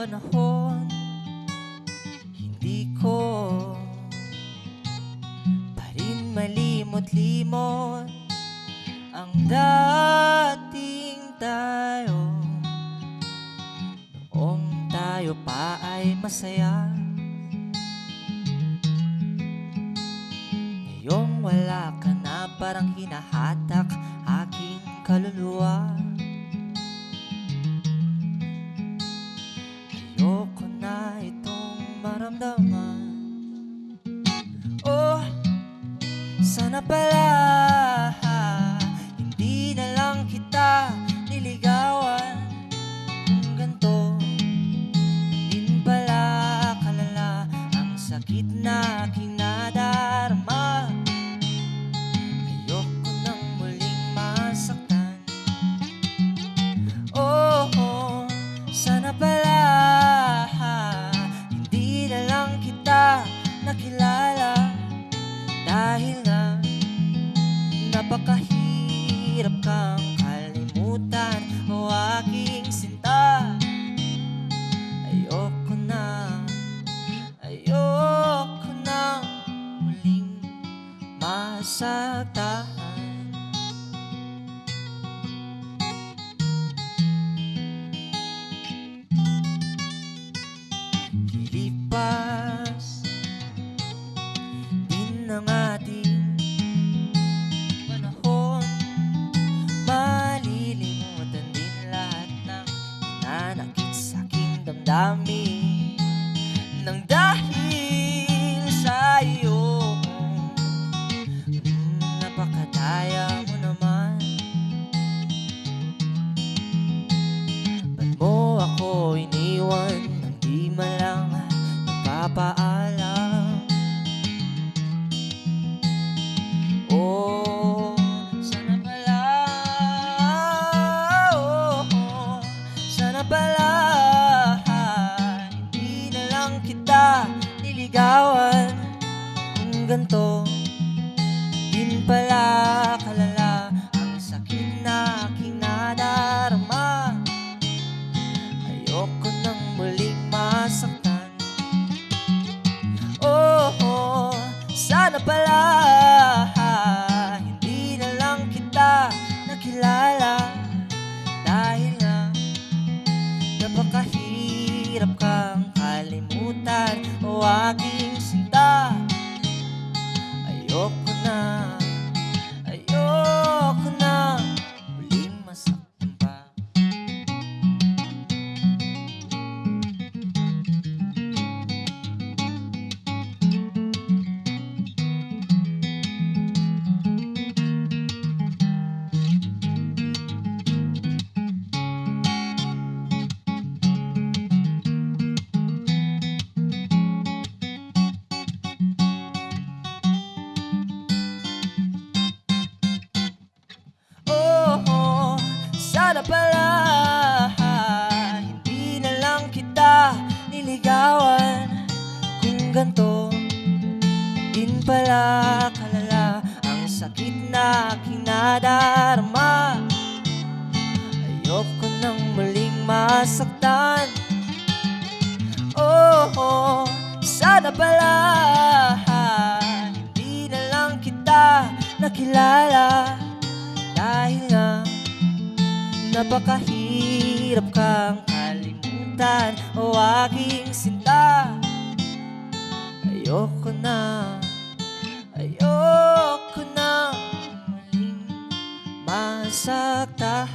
panahon, hindi ko pa rin malimot-limot ang dating tayo. Noong tayo pa ay masaya, ngayong wala ka na, parang hinahatak aking kaluluwa. Ayoko na itong maramdaman. Oh, sana pala hindi na lang kita niligawan. Kung ganito din pala kalala ang sakit na aking nadarama. Ayoko nang muling masaktan. Oh, sana pala hindi na lang kita nakilala. Dahil nga napakahirap kang kalimutan, o aking sinta. Ayoko na muling masaktan. Lilipas din ang ating panahon, malilimutan din lahat ng nanakit sa aking damdamin. Nang dahil sa iyo, napakadaya mo naman. Ba't mo ako iniwan nang di man lang nagpapaalam? Oh, sana pala, sana pala hindi na lang kita niligawan. Kung ganito din pala kalala ang sakit na aking nadarama. Ayoko nang muling masaktan. Oh, sana pala hindi na lang kita nakilala. Dahil nga napakahirap kang kalimutan, o aking sinta. Ayoko na muling masaktan pa. Sana pala hindi na lang kita niligawan. Kung ganito din pala kalala ang sakit na aking nadarama. Ayoko nang muling masaktan. Oh, sana pala hindi na lang kita nakilala. Dahil nga napakahirap kang kalimutan, o aking sinta. Ayoko na muling masaktan.